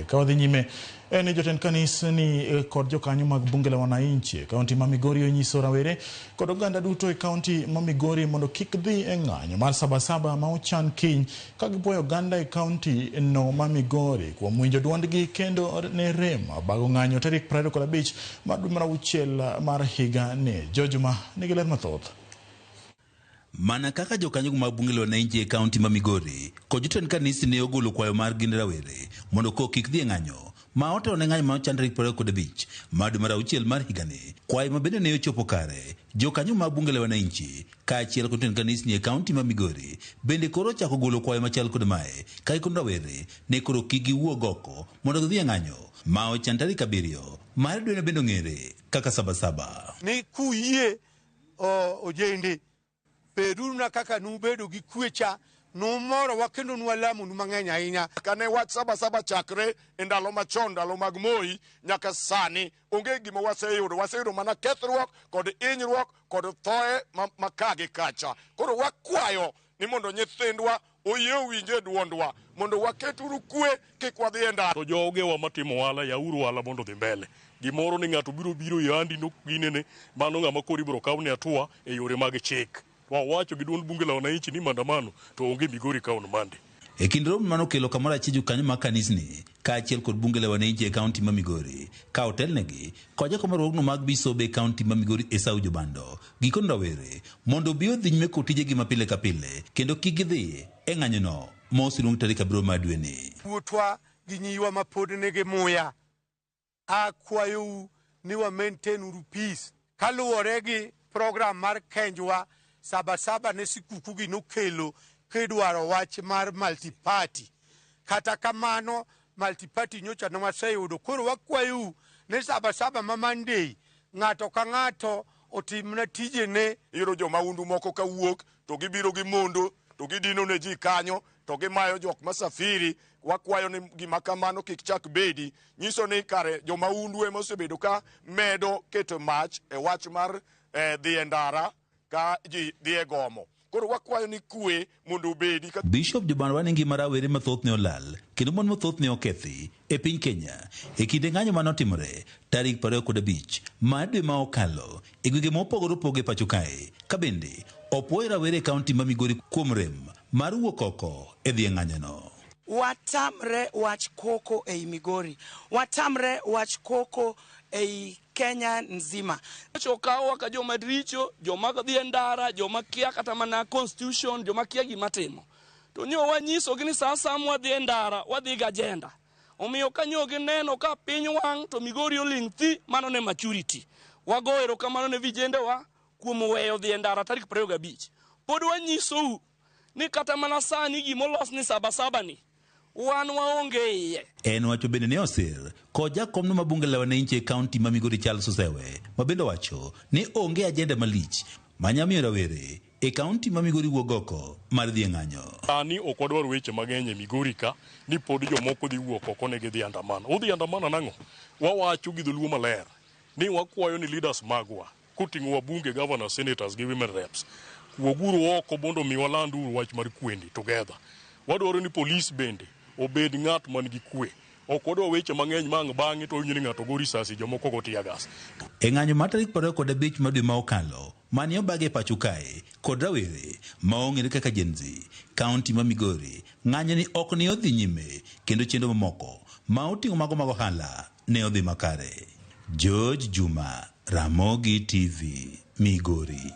Kawadhi nyime ni jotend kanisni kod jokanyo mag bunge la wananchi kaunti ma Migori onyiso rawere kod oganda duto e kaunti ma Migori mondo kik dhi e ng'anyo mar Sabasaba ma ochan kiny ka gipuoyo oganda e kaunti no ma Migori kuom winjo duondgi kendo ne rem bago ng'anyo tarik 25 mar dwe mar auchiel mar higa ni. Jojuma nigi ler mathoth. Mana kaka jokanyo mag bunge la wananchi e kaunti ma Migori kod jotend kanisa ne ogolo kwayo mar gin rawere mondo kik dhi e ng'anyo ma oto ne ng'anyo ma ochan tarik 25 mar dwe mar auchiel mar higa ni. Kwayo ma bende ne ochopo kare, jokanyo mag bunge la wananchi kaachiel kod jotend kanisa e kaunti ma Migori bende koro chako golo kwayo machal kod mae ka ikon rawere ne koro kik giwuog oko mondo gidhi e ng'anyo ma ochan tarik 7 mar dwe no bende ong'ere kaka Sabasaba. Ni kuyie ojende peduna kaka nubedo gi kwecha numoro wakendo nwalamu numang'eny ahinya kane wach Sabasaba chakre e ndalo machon, ndalo mag Moi nyaka sani onge gima waseyudo mana kethruok kod inyruok kod thoe makagi kacha. Koro wakwayo ni mondo nyithindwa oyie winje duondwa mondo waketuru kwe kik wadhi e ndara. To jogewa matimo wala yauru wala mondo dhi mbele. Gimoro ni ng'ato biro yandi no ginene mano ng'ama kori biro kawne atua e yore mag chik. Wawacho gi duond bunge la wananchi ni maandamano to onge Migori kaun mande. E kind romo mano kelo kamoro achiel jokanyo mag kanisni kaachiel kod bunge la wananchi e kaunti ma Migori ka otelnegi kod jakomarwokno mag bisobe e kaunti ma Migori Esau Jobando gikon rawere mondo bi odhi nyime kod tijegi mapile ka pile kendo kik gidhi e ng'anyono ma osiluong tarik 7 mar dwe ni. Wuotwa gi nyiwa ma pod nigi muya akwayo ni wa maintain uru peace kaluwore gi program mar kenjwa Sabasaba ne sikuku gi nokelo kidwaro wach mar multiparty. Kata kamano multiparty nyocha no waseyudo. Koro wakwayo ne Sabasaba ma Monday ng'ato ka ng'ato otimna tijene. Iro jomaundu moko kawuok to gibiro gi mondo to gidino ne ji kanyo to gimayo jok masafiri. Wakwayo ni gima kamano kik chak bedi. Nyiso ni kare jomaundu ema osebedo ka medo keto mach e wach mar dhi e ndara ka ji dhi e gomo. Koro wakwayo ni kwe mondo obedi. Bishop Jobando wane ngima rawere mathoth ne olal kendo mon mathoth ne okethi e piny Kenya e kinde ng'anyo manotimore tarik 25 mar dwe ma okalo e gwenge mopogore opogore pacho kae ka bende opuoyo rawere e kaunti ma Migori kuom rem mar wuok oko e dhi e ng'anyono. Watamre wach koko ei Migori, watamre wach koko ei Kenya nzima. Chokawa ka joma richo, joma dhi ndara, joma kia kata mana constitution, joma kia gima timo. To nyo wanyiso gini sasa wadhi ndara, wadhi ga agenda. Omiyo kanyo gineno ka piny wang to Migori oling thi mano ne maturity. Wagoero kamano ne vijende wa kuom weyo dhi ndara tarik 25. Pod wanyiso ni kata mana sani gimolos ni Sabasaba ni wan waonge iye. En wacho bende ne osir ko jakomno ma bunge la wananchi e kaunti ma Migori Charles Osewe ma bende wacho ni onge ajenda malich manyamiyo rawere e kaunti ma Migori wuok oko mar dhi e ng'anyo. Ani ok wadwar weche mang'eny e Migori ka ni pod jomoko dhi wuok oko ne gidhi andamano. Udhi andamano nang'o? Wawacho gi dholuo maler ni wakwayo ni leaders magwa kuting'o wabunge, governors, senators gi women reps wuoguru oko mondo mi walandu wach mar kwendi together. Wadwaro ni police bende obed ng'at man gi kwe. Ok wadwa weche mang'eny mang bang'e to nyini ng'ato go risasi jomoko go tiya gas. E ng'anyo mar tarik 25 mar dwe ma okalo mane obage pacho kae kod rawere ma ong'ere kaka Gen Z kaunti ma Migori ng'anyo ni ok ne odhi nyime kendo chenro mamoko ma oting'o mago mag ohala ne odhi makare. George Juma, Ramogi TV, Migori.